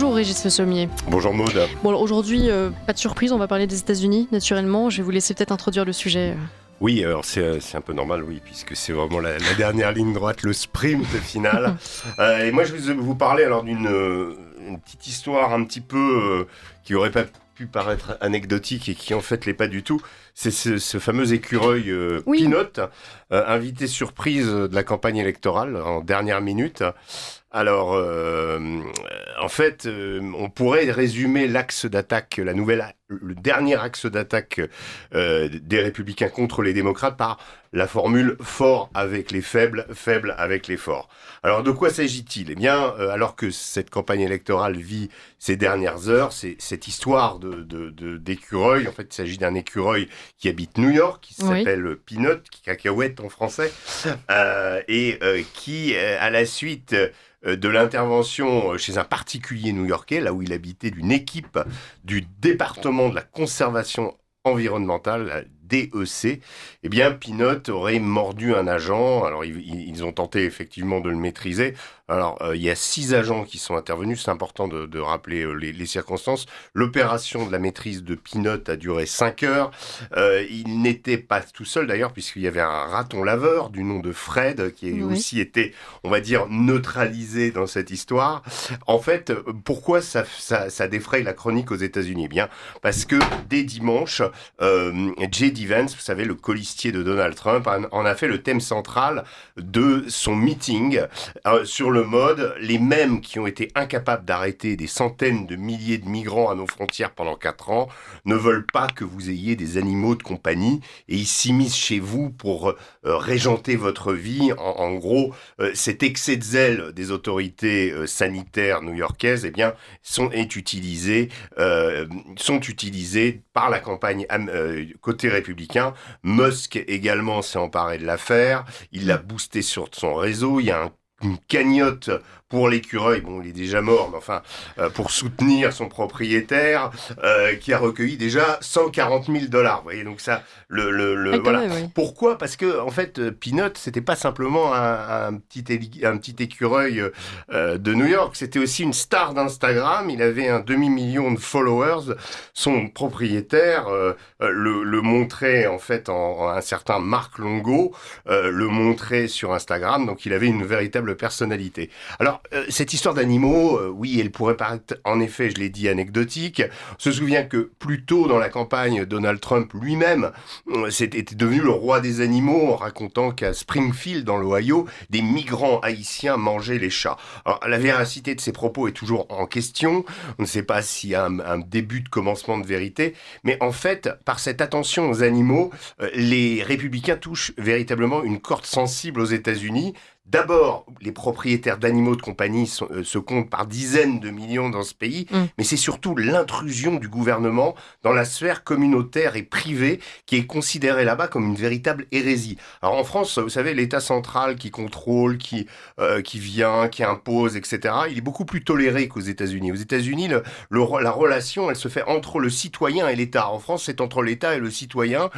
Bonjour Régis Le Sommier. Bonjour Maud. Bon, alors, aujourd'hui, pas de surprise, on va parler des États-Unis, naturellement. Je vais vous laisser peut-être introduire le sujet. Oui, alors c'est un peu normal, oui, puisque c'est vraiment la dernière ligne droite, le sprint final. Et moi, je vais vous parler alors d'une petite histoire un petit peu qui aurait pas pu paraître anecdotique et qui en fait l'est pas du tout. C'est ce fameux écureuil Oui. Peanut, invité surprise de la campagne électorale en dernière minute. Alors, en fait, on pourrait résumer l'axe d'attaque, le dernier axe d'attaque des Républicains contre les démocrates par la formule fort avec les faibles, faible avec les forts. Alors, de quoi s'agit-il ? Eh bien, alors que cette campagne électorale vit ses dernières heures, c'est cette histoire d'écureuil. En fait, il s'agit d'un écureuil qui habite New York, qui s'appelle Peanut, qui cacahuète en français, qui, à la suite de l'intervention chez un particulier new-yorkais, là où il habitait, d'une équipe du département de la conservation environnementale, la DEC, eh bien, Peanut aurait mordu un agent. Alors, ils ont tenté effectivement de le maîtriser. Alors, il y a 6 agents qui sont intervenus. C'est important de rappeler les circonstances. L'opération de la maîtrise de Peanut a duré 5 heures. Il n'était pas tout seul d'ailleurs, puisqu'il y avait un raton laveur du nom de Fred, qui a aussi été, on va dire, neutralisé dans cette histoire. En fait, pourquoi ça défraye la chronique aux États-Unis ? Eh bien, parce que dès dimanche, J.D. Vance, vous savez, le colistier de Donald Trump, en a fait le thème central de son meeting sur le mode « Les mêmes qui ont été incapables d'arrêter des centaines de milliers de migrants à nos frontières pendant 4 ans ne veulent pas que vous ayez des animaux de compagnie et ils s'immiscent chez vous pour régenter votre vie. » En gros, cet excès de zèle des autorités sanitaires new-yorkaises, eh bien, sont utilisés par la campagne côté républicain. Musk également s'est emparé de l'affaire. Il l'a boosté sur son réseau. Il y a une cagnotte pour l'écureuil, bon, il est déjà mort, mais enfin, pour soutenir son propriétaire, qui a recueilli déjà $140 000. Vous voyez, donc ça, voilà. Même, oui. Pourquoi ? Parce que, en fait, Peanut, c'était pas simplement un petit écureuil de New York, c'était aussi une star d'Instagram. Il avait un demi-million de followers. Son propriétaire le montrait, en fait, un certain Marc Longo, le montrait sur Instagram, donc il avait une véritable personnalité. Alors, cette histoire d'animaux, oui, elle pourrait paraître, en effet, je l'ai dit, anecdotique. On se souvient que plus tôt dans la campagne, Donald Trump lui-même était devenu le roi des animaux en racontant qu'à Springfield, dans l'Ohio, des migrants haïtiens mangeaient les chats. Alors, la véracité de ces propos est toujours en question. On ne sait pas s'il y a un début de commencement de vérité. Mais en fait, par cette attention aux animaux, les républicains touchent véritablement une corde sensible aux États-Unis. D'abord, les propriétaires d'animaux de compagnie se comptent par dizaines de millions dans ce pays, mais c'est surtout l'intrusion du gouvernement dans la sphère communautaire et privée qui est considérée là-bas comme une véritable hérésie. Alors en France, vous savez, l'État central qui contrôle, qui vient, qui impose, etc., il est beaucoup plus toléré qu'aux États-Unis. Aux États-Unis, la relation, elle se fait entre le citoyen et l'État. En France, c'est entre l'État et le citoyen,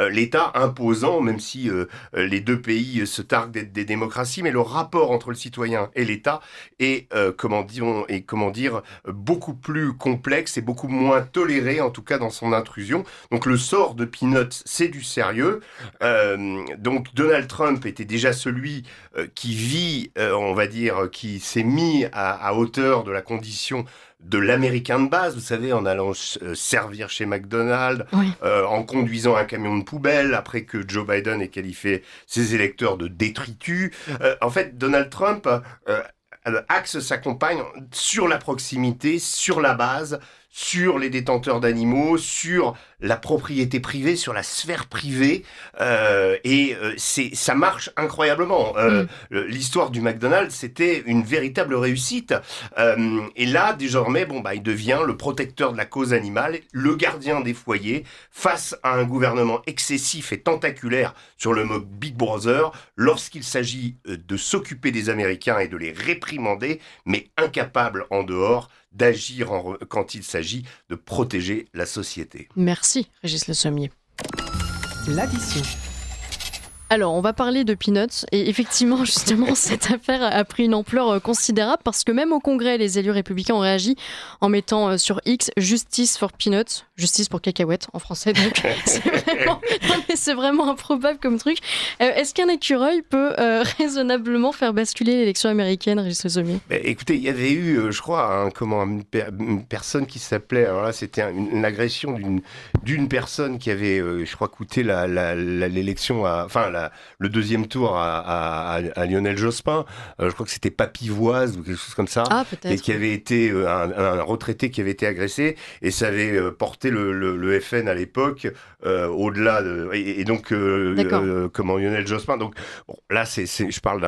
l'État imposant, même si les deux pays se targuent d'être des démocraties, mais le rapport entre le citoyen et l'État est, comment dire, beaucoup plus complexe et beaucoup moins toléré, en tout cas dans son intrusion. Donc le sort de Peanut, c'est du sérieux. Donc Donald Trump était déjà celui qui vit, on va dire, qui s'est mis à hauteur de la condition de l'américain de base, vous savez, en allant servir chez McDonald's, en conduisant un camion de poubelle, après que Joe Biden ait qualifié ses électeurs de détritus. En fait, Donald Trump axe sa campagne sur la proximité, sur la base, sur les détenteurs d'animaux, sur la propriété privée, sur la sphère privée, ça marche incroyablement. L'histoire du McDonald's, c'était une véritable réussite. Et là, désormais, il devient le protecteur de la cause animale, le gardien des foyers, face à un gouvernement excessif et tentaculaire sur le mode Big Brother, lorsqu'il s'agit de s'occuper des Américains et de les réprimander, mais incapable en dehors d'agir quand il s'agit de protéger la société. Merci, Régis Le Sommier. L'addition. Alors, on va parler de Peanuts. Et effectivement, justement, cette affaire a pris une ampleur considérable parce que même au Congrès, les élus républicains ont réagi en mettant sur X Justice for Peanuts, justice pour cacahuètes en français. Donc, c'est vraiment improbable comme truc. Est-ce qu'un écureuil peut raisonnablement faire basculer l'élection américaine, Régis Le Sommier ? Écoutez, il y avait eu, je crois, une personne qui s'appelait. Alors là, c'était une agression d'une personne qui avait, je crois, coûté l'élection, le deuxième tour à Lionel Jospin. Je crois que c'était Papivoise ou quelque chose comme ça. Ah, peut-être. Et qui avait été un retraité qui avait été agressé, et ça avait porté le FN à l'époque au-delà et donc comment Lionel Jospin. Donc bon, là, je parle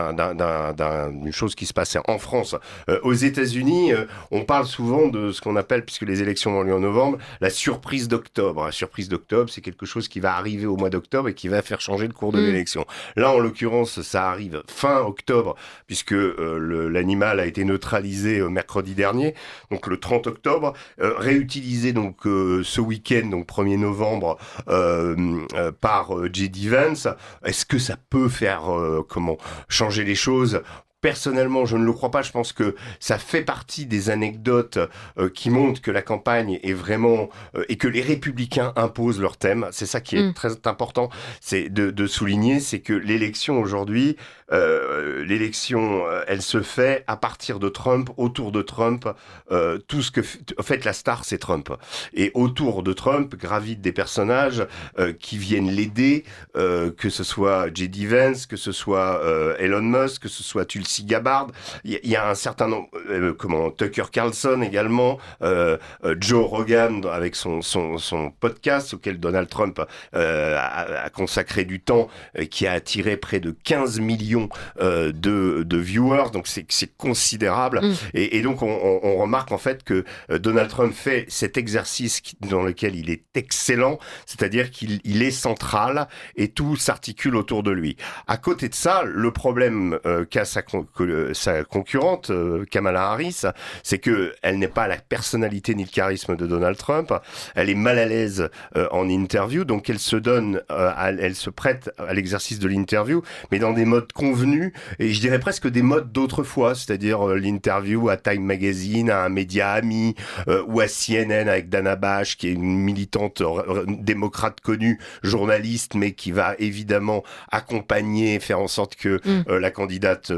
d'une chose qui se passait en France. Aux États-Unis, on parle souvent de ce qu'on appelle, puisque les élections ont lieu en novembre, la surprise d'octobre. La surprise d'octobre, c'est quelque chose qui va arriver au mois d'octobre et qui va faire changer le cours de l'élection. Là, en l'occurrence, ça arrive fin octobre, puisque l'animal a été neutralisé mercredi dernier, donc le 30 octobre, réutilisé donc ce week-end, donc 1er novembre, par J.D. Vance. Est-ce que ça peut faire changer les choses ? Personnellement, je ne le crois pas. Je pense que ça fait partie des anecdotes qui montrent que la campagne est vraiment et que les républicains imposent leur thème. C'est ça qui est très important, c'est de souligner, c'est que l'élection aujourd'hui, elle se fait à partir de Trump, autour de Trump. Tout ce que, en fait, la star, c'est Trump. Et autour de Trump gravitent des personnages qui viennent l'aider, que ce soit J.D. Vance, que ce soit Elon Musk, que ce soit Tulsi Gabbard. Il y a un certain nombre, Tucker Carlson également, Joe Rogan avec son podcast auquel Donald Trump a consacré du temps, qui a attiré près de 15 millions de viewers, donc c'est considérable. Et donc on remarque en fait que Donald Trump fait cet exercice dans lequel il est excellent, c'est-à-dire qu'il est central et tout s'articule autour de lui. À côté de ça, le problème qu'a sa concurrente, Kamala Harris, c'est que elle n'est pas la personnalité ni le charisme de Donald Trump. Elle est mal à l'aise en interview, donc elle se prête à l'exercice de l'interview, mais dans des modes convenus, et je dirais presque des modes d'autrefois, c'est-à-dire l'interview à Time Magazine, à un média ami, ou à CNN avec Dana Bash, qui est une militante démocrate connue, journaliste, mais qui va évidemment accompagner, faire en sorte que la candidate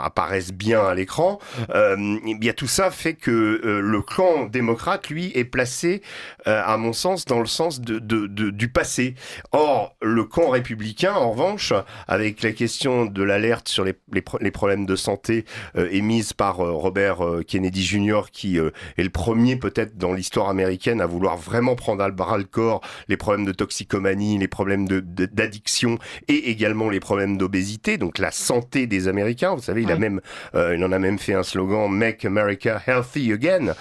apparaisse bien à l'écran. Bien, tout ça fait que le camp démocrate, lui, est placé, à mon sens, dans le sens du passé. Or, le camp républicain, en revanche, avec la question de l'alerte sur les problèmes de santé émise par Robert Kennedy Jr., qui est le premier peut-être dans l'histoire américaine à vouloir vraiment prendre à bras-le-corps les problèmes de toxicomanie, les problèmes d'addiction et également les problèmes d'obésité, donc la santé des Américains. Vous savez, il en a même fait un slogan, Make America Healthy Again.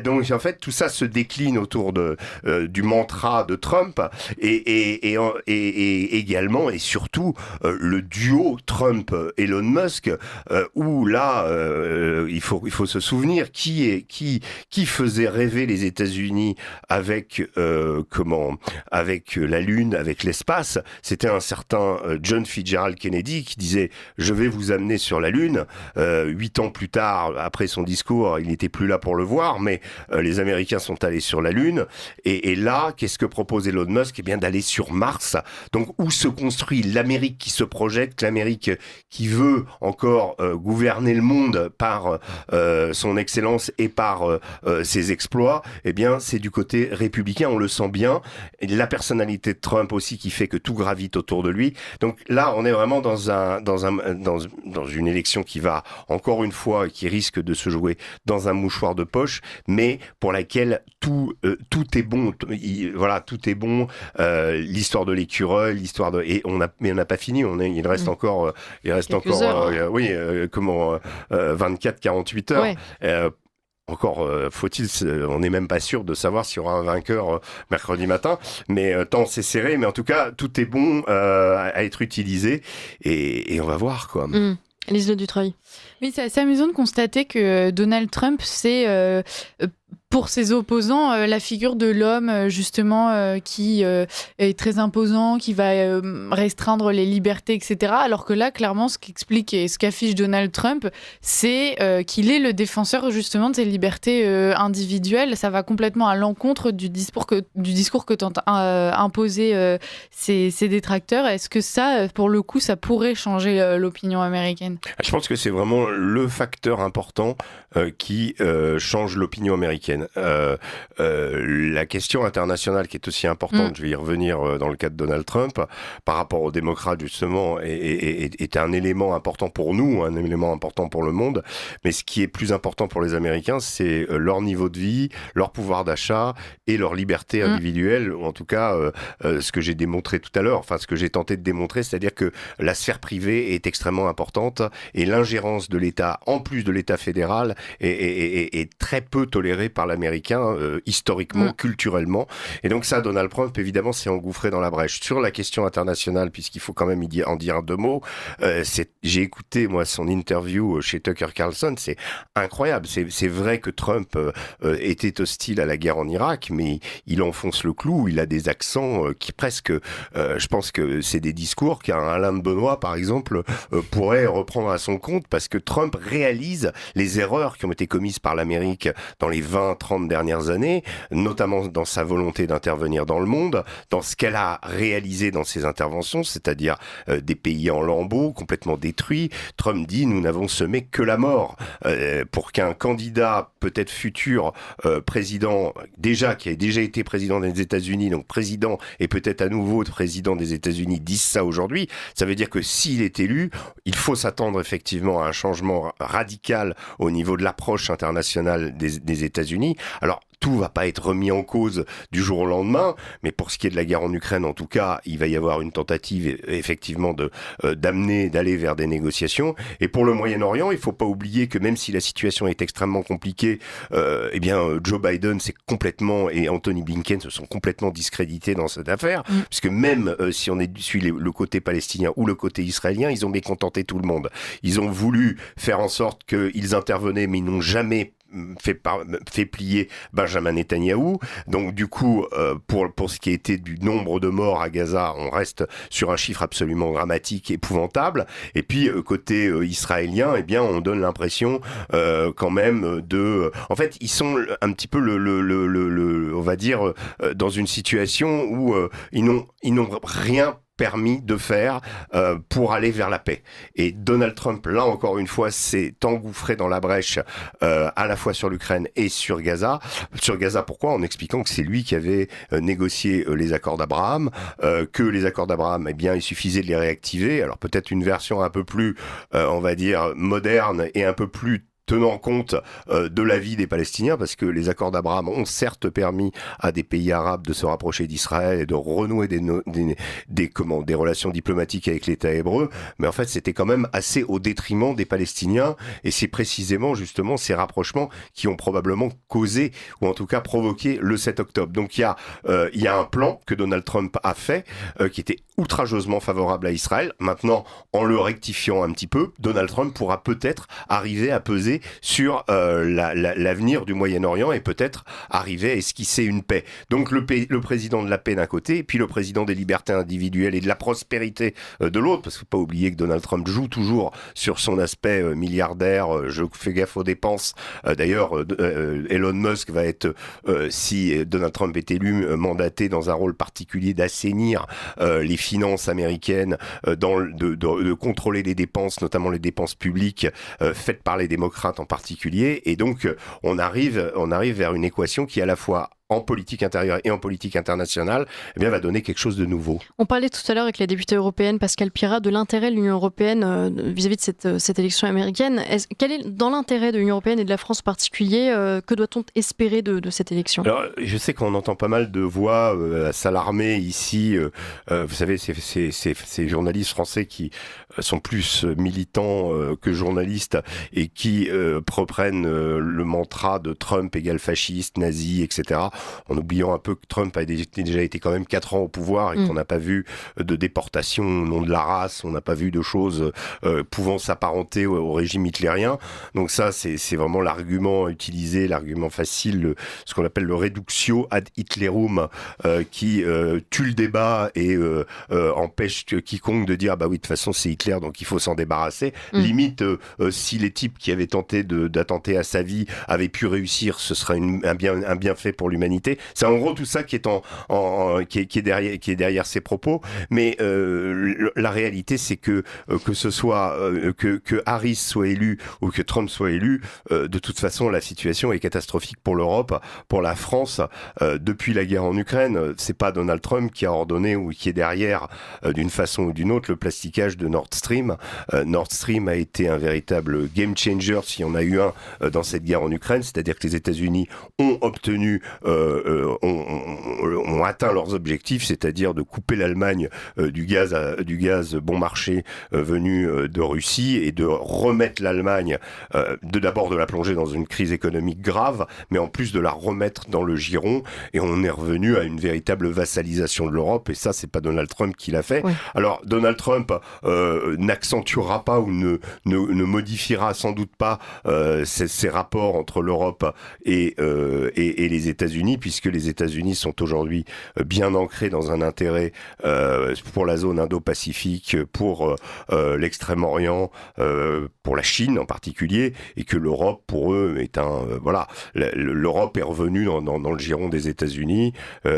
Donc en fait, tout ça se décline autour du mantra de Trump et également et surtout le duo Trump-Elon Musk, où là, il faut se souvenir qui faisait rêver les États-Unis avec la Lune, avec l'espace. C'était un certain John Fitzgerald Kennedy qui disait « Je vais vous amener sur la Lune ». 8 ans plus tard, après son discours, il n'était plus là pour le voir, mais les Américains sont allés sur la Lune. Et là, qu'est-ce que propose Elon Musk ? Eh bien, d'aller sur Mars. Donc, où se construit l'Amérique qui se projette, l'Amérique qui veut encore gouverner le monde par son excellence et par ses exploits, eh bien, c'est du côté républicain, on le sent bien. Et la personnalité de Trump aussi qui fait que tout gravite autour de lui. Donc là, on est vraiment dans une élection qui va, encore une fois, qui risque de se jouer dans un mouchoir de poche, mais pour laquelle tout est bon. Voilà, tout est bon. L'histoire de l'écureuil, mais on n'a pas fini. Il reste encore, 24-48 heures. Ouais. Encore faut-il, on n'est même pas sûr de savoir s'il y aura un vainqueur mercredi matin, mais tant c'est serré, mais en tout cas tout est bon à être utilisé et on va voir quoi. Lise Le Dutreuil. Oui, c'est assez amusant de constater que Donald Trump s'est pour ses opposants, la figure de l'homme, justement, qui est très imposant, qui va restreindre les libertés, etc. Alors que là, clairement, ce qu'explique et ce qu'affiche Donald Trump, c'est qu'il est le défenseur, justement, de ces libertés individuelles. Ça va complètement à l'encontre du discours que tentent imposer ses détracteurs. Est-ce que ça, pour le coup, ça pourrait changer l'opinion américaine ? Je pense que c'est vraiment le facteur important qui change l'opinion américaine. La question internationale qui est aussi importante, je vais y revenir dans le cas de Donald Trump, par rapport aux démocrates justement, est un élément important pour nous, un élément important pour le monde, mais ce qui est plus important pour les Américains, c'est leur niveau de vie, leur pouvoir d'achat et leur liberté individuelle, ou en tout cas ce que j'ai démontré tout à l'heure, enfin ce que j'ai tenté de démontrer, c'est-à-dire que la sphère privée est extrêmement importante et l'ingérence de l'État, en plus de l'État fédéral, est très peu tolérée par l'Américain, historiquement, culturellement. Et donc ça, Donald Trump, évidemment, s'est engouffré dans la brèche. Sur la question internationale, puisqu'il faut quand même en dire deux mots, j'ai écouté, moi, son interview chez Tucker Carlson, c'est incroyable. C'est vrai que Trump était hostile à la guerre en Irak, mais il enfonce le clou, il a des accents qui presque, je pense que c'est des discours qu'un Alain de Benoît, par exemple, pourrait reprendre à son compte, parce que Trump réalise les erreurs qui ont été commises par l'Amérique dans les 20-30 dernières années, notamment dans sa volonté d'intervenir dans le monde, dans ce qu'elle a réalisé dans ses interventions, c'est-à-dire des pays en lambeaux, complètement détruits. Trump dit, nous n'avons semé que la mort. Pour qu'un candidat, peut-être futur président, qui a déjà été président des États-Unis, donc président et peut-être à nouveau président des États-Unis, dise ça aujourd'hui, ça veut dire que s'il est élu, il faut s'attendre effectivement à un changement radical au niveau de l'approche internationale des États-Unis. Alors, tout va pas être remis en cause du jour au lendemain, mais pour ce qui est de la guerre en Ukraine, en tout cas, il va y avoir une tentative effectivement d'aller vers des négociations. Et pour le Moyen-Orient, il faut pas oublier que même si la situation est extrêmement compliquée, Joe Biden et Anthony Blinken se sont complètement discrédités dans cette affaire, puisque même si on suit le côté palestinien ou le côté israélien, ils ont mécontenté tout le monde. Ils ont voulu faire en sorte qu'ils intervenaient, mais ils n'ont jamais fait plier Benjamin Netanyahou. Donc du coup, pour ce qui a été du nombre de morts à Gaza, on reste sur un chiffre absolument dramatique, épouvantable. Et puis côté israélien, on donne l'impression quand même en fait, ils sont un petit peu on va dire dans une situation où ils n'ont rien permis de faire pour aller vers la paix. Et Donald Trump, là encore une fois, s'est engouffré dans la brèche à la fois sur l'Ukraine et sur Gaza. Sur Gaza, pourquoi ? En expliquant que c'est lui qui avait négocié les accords d'Abraham, que les accords d'Abraham, il suffisait de les réactiver. Alors peut-être une version un peu plus, on va dire, moderne et un peu plus tenant compte de l'avis des Palestiniens, parce que les accords d'Abraham ont certes permis à des pays arabes de se rapprocher d'Israël et de renouer des relations diplomatiques avec l'État hébreu, mais en fait c'était quand même assez au détriment des Palestiniens, et c'est précisément justement ces rapprochements qui ont probablement causé, ou en tout cas provoqué le 7 octobre. Donc il y a un plan que Donald Trump a fait, qui était outrageusement favorable à Israël. Maintenant, en le rectifiant un petit peu, Donald Trump pourra peut-être arriver à peser sur l'avenir du Moyen-Orient et peut-être arriver à esquisser une paix. Donc le président de la paix d'un côté, et puis le président des libertés individuelles et de la prospérité de l'autre, parce qu'il ne faut pas oublier que Donald Trump joue toujours sur son aspect milliardaire, je fais gaffe aux dépenses. D'ailleurs, Elon Musk va être, si Donald Trump est élu, mandaté dans un rôle particulier d'assainir les finances américaines, de contrôler les dépenses, notamment les dépenses publiques faites par les démocrates en particulier. Et donc, on arrive vers une équation qui, à la fois en politique intérieure et en politique internationale, va donner quelque chose de nouveau. On parlait tout à l'heure avec la députée européenne Pascal Pirat de l'intérêt de l'Union européenne vis-à-vis de cette élection américaine. Quel est dans l'intérêt de l'Union européenne et de la France en particulier, que doit-on espérer de cette élection ? Alors, je sais qu'on entend pas mal de voix s'alarmer ici. Vous savez, ces journalistes français qui sont plus militants que journalistes et qui reprennent le mantra de Trump égale fasciste, nazi, etc. en oubliant un peu que Trump a déjà été quand même 4 ans au pouvoir et qu'on n'a pas vu de déportation au nom de la race, on n'a pas vu de choses pouvant s'apparenter au régime hitlérien. Donc ça, c'est vraiment l'argument utilisé, l'argument facile, ce qu'on appelle le reductio ad Hitlerum, qui tue le débat et empêche quiconque de dire bah oui, de toute façon c'est Hitler, donc il faut s'en débarrasser. Limite, si les types qui avaient tenté d'attenter à sa vie avaient pu réussir, ce serait un bienfait pour l'humanité. C'est en gros tout ça qui est derrière ces propos. Mais la réalité, c'est que ce soit que Harris soit élu ou que Trump soit élu, de toute façon, la situation est catastrophique pour l'Europe, pour la France. Depuis la guerre en Ukraine, c'est pas Donald Trump qui a ordonné ou qui est derrière, d'une façon ou d'une autre, le plasticage de Nord Stream. Nord Stream a été un véritable game changer, si on a eu un dans cette guerre en Ukraine, c'est-à-dire que les États-Unis ont obtenu, ont atteint leurs objectifs, c'est-à-dire de couper l'Allemagne du gaz bon marché venu de Russie et de remettre l'Allemagne, d'abord de la plonger dans une crise économique grave, mais en plus de la remettre dans le giron. Et on est revenu à une véritable vassalisation de l'Europe. Et ça, c'est pas Donald Trump qui l'a fait. Oui. Alors, Donald Trump n'accentuera pas ou ne modifiera sans doute pas ces rapports entre l'Europe et les États-Unis, puisque les États-Unis sont aujourd'hui bien ancrés dans un intérêt pour la zone Indo-Pacifique, pour l'Extrême-Orient, pour la Chine en particulier, et que l'Europe, pour eux, est l'Europe est revenue dans le giron des États-Unis.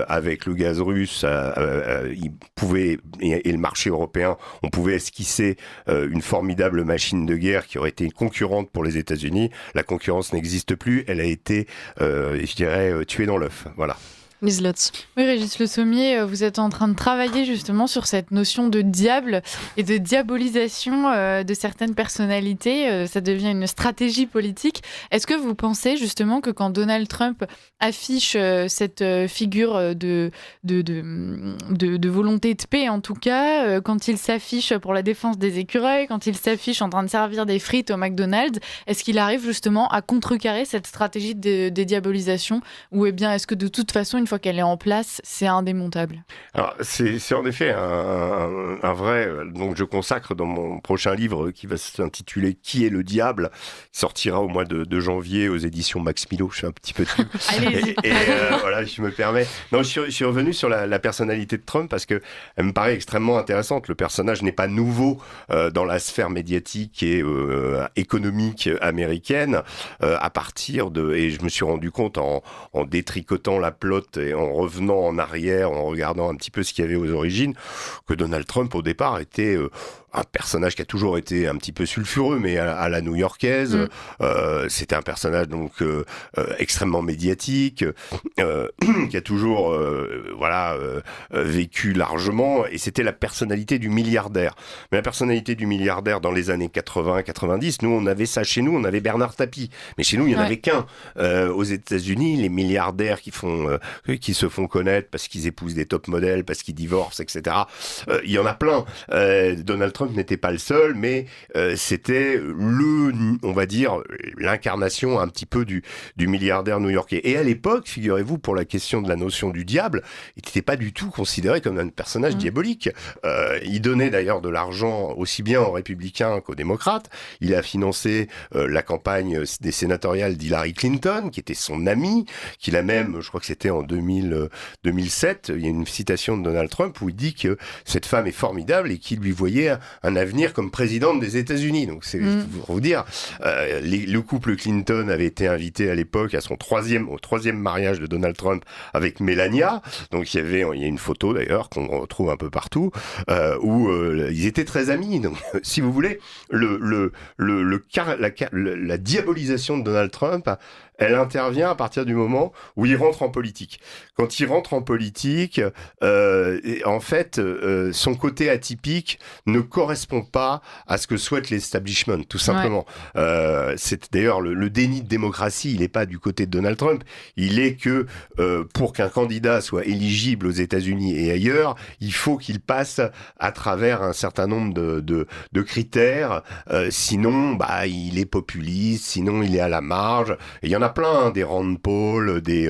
Avec le gaz russe, ils pouvaient, et le marché européen, on pouvait esquisser une formidable machine de guerre qui aurait été une concurrente pour les États-Unis. La concurrence n'existe plus, elle a été, je dirais, tuée dans l'œuf. Voilà. Lise Lutz. Oui, Régis Le Sommier, vous êtes en train de travailler justement sur cette notion de diable et de diabolisation de certaines personnalités. Ça devient une stratégie politique. Est-ce que vous pensez justement que quand Donald Trump affiche cette figure de volonté de paix, en tout cas, quand il s'affiche pour la défense des écureuils, quand il s'affiche en train de servir des frites au McDonald's, est-ce qu'il arrive justement à contrecarrer cette stratégie de dédiabolisation, ou bien est-ce que de toute façon, une fois qu'elle est en place, c'est indémontable? Alors, c'est en effet un vrai... Donc, je consacre dans mon prochain livre qui va s'intituler « Qui est le diable ?», qui sortira au mois de janvier aux éditions Max Milo. Je suis un petit peu dessus. Et voilà, je me permets. Non, je suis revenu sur la personnalité de Trump parce que elle me paraît extrêmement intéressante. Le personnage n'est pas nouveau dans la sphère médiatique et économique américaine à partir de... Et je me suis rendu compte en détricotant la plotte et en revenant en arrière, en regardant un petit peu ce qu'il y avait aux origines, que Donald Trump, au départ, était un personnage qui a toujours été un petit peu sulfureux, mais à la new-yorkaise. C'était un personnage donc extrêmement médiatique, qui a toujours vécu largement, et c'était la personnalité du milliardaire. Mais la personnalité du milliardaire dans les années 80-90, nous on avait ça chez nous, on avait Bernard Tapie, mais chez nous il n'y en avait qu'un. Aux États-Unis, les milliardaires qui se font connaître parce qu'ils épousent des top modèles, parce qu'ils divorcent, etc. Il y en a plein. Donald Trump n'était pas le seul, mais c'était on va dire, l'incarnation un petit peu du milliardaire new-yorkais. Et à l'époque, figurez-vous, pour la question de la notion du diable, il n'était pas du tout considéré comme un personnage diabolique. Il donnait d'ailleurs de l'argent aussi bien aux républicains qu'aux démocrates. Il a financé la campagne des sénatoriales d'Hillary Clinton, qui était son ami, qu'il a même, je crois que c'était en 2007, il y a une citation de Donald Trump où il dit que cette femme est formidable et qu'il lui voyait un avenir comme présidente des États-Unis. Donc c'est pour vous dire, le couple Clinton avait été invité à l'époque à au troisième mariage de Donald Trump avec Melania. Donc il y a une photo d'ailleurs qu'on retrouve un peu partout où ils étaient très amis. Donc si vous voulez, la diabolisation de Donald Trump, elle intervient à partir du moment où il rentre en politique. Quand il rentre en politique, en fait, son côté atypique ne correspond pas à ce que souhaite l'establishment, tout simplement. C'est d'ailleurs le déni de démocratie, il n'est pas du côté de Donald Trump, il est que pour qu'un candidat soit éligible aux États-Unis et ailleurs, il faut qu'il passe à travers un certain nombre de critères, sinon il est populiste, sinon il est à la marge. Et il y en a plein, hein, des Rand Paul, des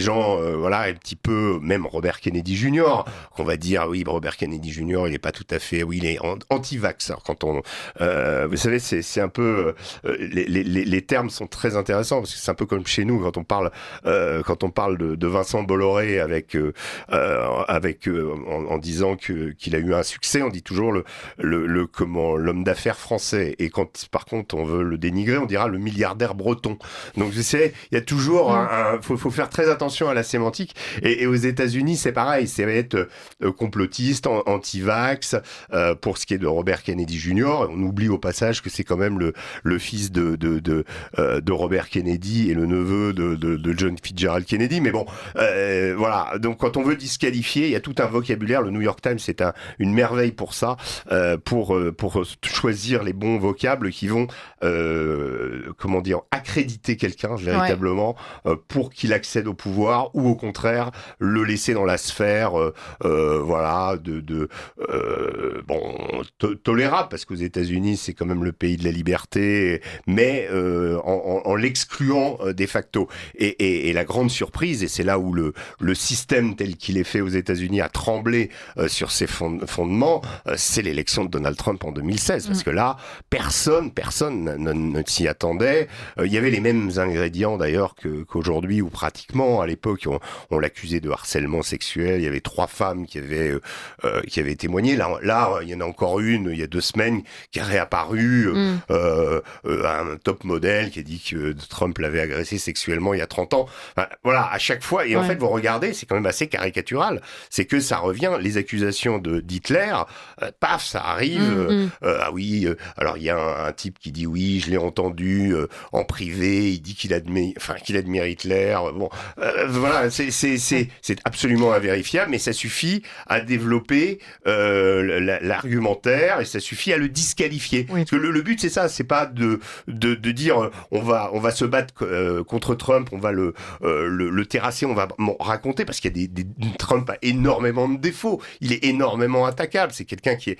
gens, un petit peu, même Robert Kennedy Jr., qu'on va dire, oui, Robert Kennedy Jr., il est pas tout à fait, oui, il est anti-vax. Quand vous savez, c'est un peu, les termes sont très intéressants parce que c'est un peu comme chez nous quand on parle de Vincent Bolloré en disant qu'il a eu un succès, on dit toujours l'homme d'affaires français. Et quand, par contre, on veut le dénigrer, on dira le milliardaire breton. Donc, je sais, il y a toujours faut faire très attention à la sémantique. Et aux États-Unis, c'est pareil, ça va être complotiste, anti-vax, pour ce qui est de Robert Kennedy Jr. On oublie au passage que c'est quand même le fils de Robert Kennedy et le neveu de John Fitzgerald Kennedy. Mais bon, voilà. Donc, quand on veut disqualifier, il y a tout un vocabulaire. Le New York Times, c'est une merveille pour ça, pour choisir les bons vocables qui vont, accréditer quelqu'un véritablement pour qu'il accède au pouvoir ou au contraire le laisser dans la sphère, tolérable, parce qu'aux États-Unis c'est quand même le pays de la liberté, mais en l'excluant de facto. Et la grande surprise, et c'est là où le système tel qu'il est fait aux États-Unis a tremblé sur ses fondements, c'est l'élection de Donald Trump en 2016, parce que là, personne ne s'y attendait. Il y avait les mêmes ingrédients d'ailleurs qu'aujourd'hui, où pratiquement, à l'époque, on l'accusait de harcèlement sexuel. Il y avait 3 femmes qui avaient témoigné. Là, il y en a encore une, il y a 2 semaines, qui est réapparue, un top modèle qui a dit que Trump l'avait agressé sexuellement il y a 30 ans. Enfin, voilà, à chaque fois. Et en fait, vous regardez, c'est quand même assez caricatural. C'est que ça revient, les accusations d'Hitler, paf, ça arrive. Alors il y a un type qui dit oui, je l'ai entendu en privé, il dit qu'il admire Hitler. Bon, voilà, c'est absolument invérifiable, mais ça suffit à développer l'argumentaire et ça suffit à le disqualifier. Oui. Parce que le but c'est ça, c'est pas de dire on va se battre contre Trump, on va le terrasser, on va raconter, parce qu'il y a Trump a énormément de défauts, il est énormément attaquable, c'est quelqu'un qui a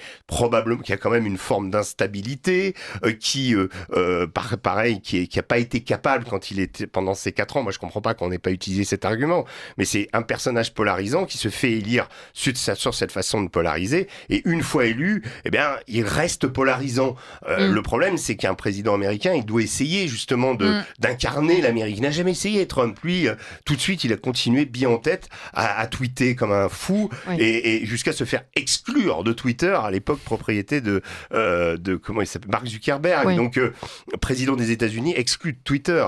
quand même une forme d'instabilité, qui a pas été capable quand il était pendant ces 4 ans. Moi je comprends pas qu'on n'ait pas utilisé cet argument, mais c'est un personnage polarisant qui se fait élire sur cette façon de polariser, et une fois élu, il reste polarisant. Le problème, c'est qu'un président américain, il doit essayer justement d'incarner l'Amérique. Il n'a jamais essayé, Trump. Lui, tout de suite, il a continué bien en tête à tweeter comme un fou, et jusqu'à se faire exclure de Twitter, à l'époque propriété de comment il s'appelle, Mark Zuckerberg. Donc président des États-Unis, exclu de Twitter.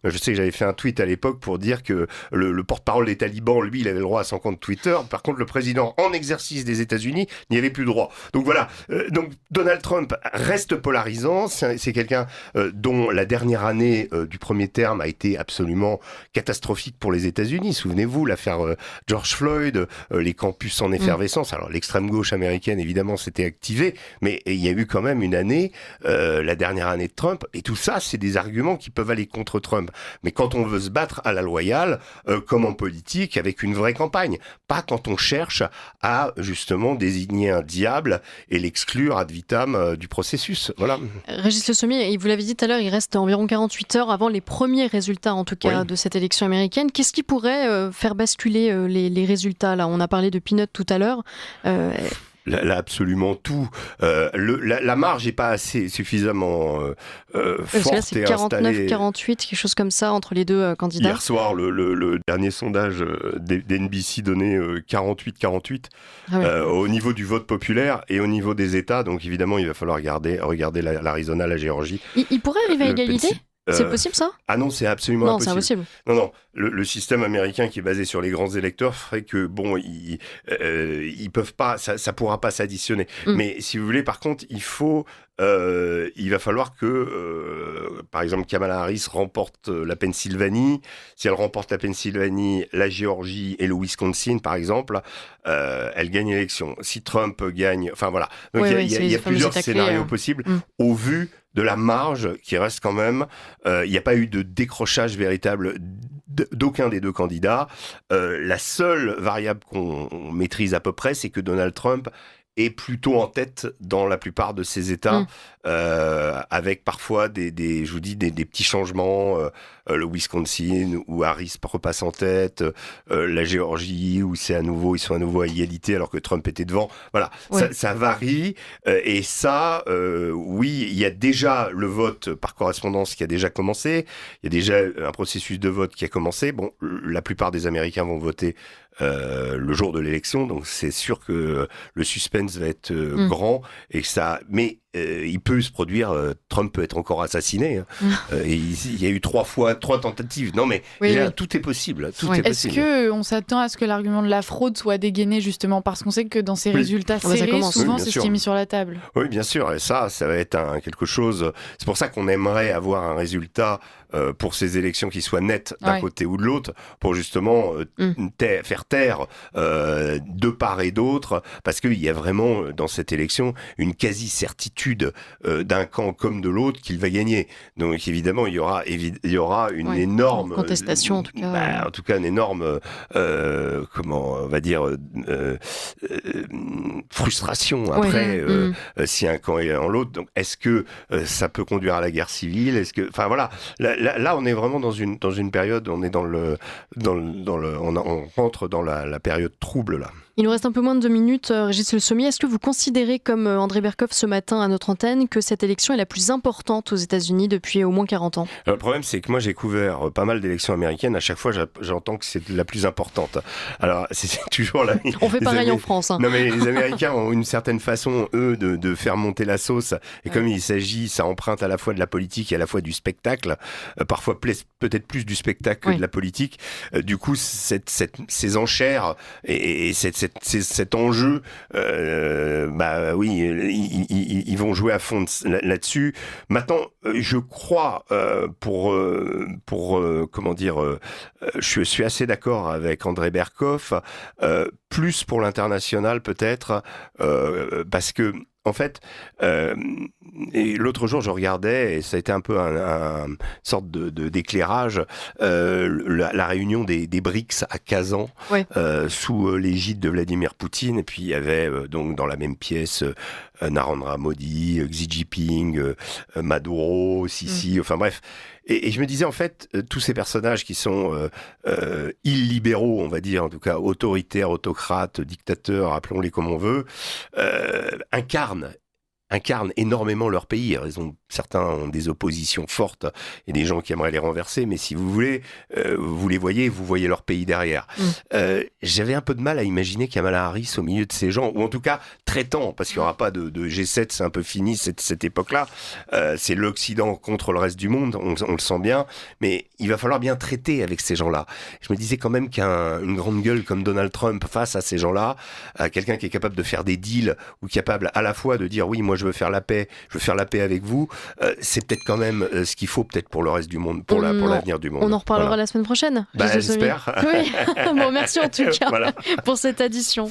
Je sais que j'avais fait un tweet à l'époque pour dire que le porte-parole des talibans, lui, il avait le droit à son compte Twitter. Par contre, le président en exercice des États-Unis n'y avait plus droit. Donc voilà. Donc Donald Trump reste polarisant. C'est quelqu'un dont la dernière année du premier terme a été absolument catastrophique pour les États-Unis. Souvenez-vous, l'affaire George Floyd, les campus en effervescence. Alors l'extrême gauche américaine, évidemment, s'était activée, mais il y a eu quand même une année, la dernière année de Trump, et tout ça, c'est des arguments qui peuvent aller contre Trump. Mais quand on veut se battre à la loyale, comme en politique, avec une vraie campagne, pas quand on cherche à justement désigner un diable et l'exclure ad vitam du processus. Voilà. Régis Le Sommier, vous l'avez dit tout à l'heure, il reste environ 48 heures avant les premiers résultats, en tout cas, de cette élection américaine. Qu'est-ce qui pourrait faire basculer les résultats là ? On a parlé de Peanut tout à l'heure. Là, absolument tout. La marge n'est pas assez suffisamment forte, là, c'est et installée. 49-48, quelque chose comme ça, entre les deux candidats. Hier soir, le dernier sondage d'NBC donnait 48-48 au niveau du vote populaire et au niveau des États. Donc évidemment, il va falloir regarder l'Arizona, la Géorgie. Il pourrait arriver à égalité ? C'est possible, ça ? Ah non, c'est absolument impossible. Non, c'est impossible. Non. Le système américain qui est basé sur les grands électeurs ferait que, ils peuvent pas, ça pourra pas s'additionner. Mais si vous voulez, par contre, il va falloir que par exemple, Kamala Harris remporte la Pennsylvanie, si elle remporte la Pennsylvanie, la Géorgie et le Wisconsin, par exemple, elle gagne l'élection. Si Trump gagne... Enfin, voilà. Donc, il y a plusieurs scénarios possibles au vu de la marge qui reste quand même. Il n'y a pas eu de décrochage véritable d'aucun des deux candidats. La seule variable qu'on maîtrise à peu près, c'est que Donald Trump est plutôt en tête dans la plupart de ces États, avec parfois des petits changements. Le Wisconsin, où Harris repasse en tête, la Géorgie, où ils sont à nouveau à égalité alors que Trump était devant. Voilà, ça varie. Et ça, oui, il y a déjà le vote par correspondance qui a déjà commencé. Il y a déjà un processus de vote qui a commencé. Bon, la plupart des Américains vont voter le jour de l'élection, donc c'est sûr que le suspense va être grand et ça. Mais il peut se produire. Trump peut être encore assassiné. Il y a eu 3 tentatives. Non, mais tout est possible. Est-ce qu'on s'attend à ce que l'argument de la fraude soit dégainé justement parce qu'on sait que dans ces résultats serrés, souvent c'est ce qui est mis sur la table. Oui, bien sûr. Et ça va être quelque chose. C'est pour ça qu'on aimerait avoir un résultat pour ces élections qui soit net d'un côté ou de l'autre, pour justement faire taire de part et d'autre, parce qu'il y a vraiment dans cette élection une quasi-certitude d'un camp comme de l'autre qu'il va gagner. Donc évidemment, il y aura une énorme contestation en tout cas. En tout cas, une énorme on va dire frustration après si un camp est en l'autre. Donc est-ce que ça peut conduire à la guerre civile? Est-ce que, enfin voilà, là on est vraiment dans une période, on est on rentre dans la période trouble là. Il nous reste un peu moins de 2 minutes. Régis Le Sommier, est-ce que vous considérez, comme André Berkoff ce matin à notre antenne, que cette élection est la plus importante aux États-Unis depuis au moins 40 ans ? Le problème, c'est que moi, j'ai couvert pas mal d'élections américaines. À chaque fois, j'entends que c'est la plus importante. Alors, c'est toujours la... On fait pareil en France. Non, mais les Américains ont une certaine façon, eux, de faire monter la sauce. Et comme il s'agit, ça emprunte à la fois de la politique et à la fois du spectacle, parfois peut-être plus du spectacle que de la politique. Du coup, ces enchères et cet enjeu, ils vont jouer à fond là-dessus. Maintenant, je crois, je suis assez d'accord avec André Berkoff, plus pour l'international peut-être, parce que en fait, et l'autre jour, je regardais, et ça a été un peu une sorte d'éclairage, la réunion des BRICS à Kazan, sous l'égide de Vladimir Poutine, et puis il y avait donc dans la même pièce Narendra Modi, Xi Jinping, Maduro, Sisi, enfin bref. Et je me disais, en fait, tous ces personnages qui sont illibéraux, on va dire, en tout cas autoritaires, autocrates, dictateurs, appelons-les comme on veut, incarnent énormément leur pays. Certains ont des oppositions fortes et des gens qui aimeraient les renverser, mais si vous voulez, vous les voyez, vous voyez leur pays derrière. J'avais un peu de mal à imaginer Kamala Harris au milieu de ces gens, ou en tout cas traitant, parce qu'il n'y aura pas de G7, c'est un peu fini cette époque-là. C'est l'Occident contre le reste du monde, on le sent bien, mais il va falloir bien traiter avec ces gens-là. Je me disais quand même qu'une grande gueule comme Donald Trump face à ces gens-là, à quelqu'un qui est capable de faire des deals, ou capable à la fois de dire oui, moi je veux faire la paix avec vous, c'est peut-être quand même ce qu'il faut peut-être pour le reste du monde, pour l'avenir du monde. On en reparlera la semaine prochaine. J'espère. Oui. Bon, merci en tout cas pour cette addition.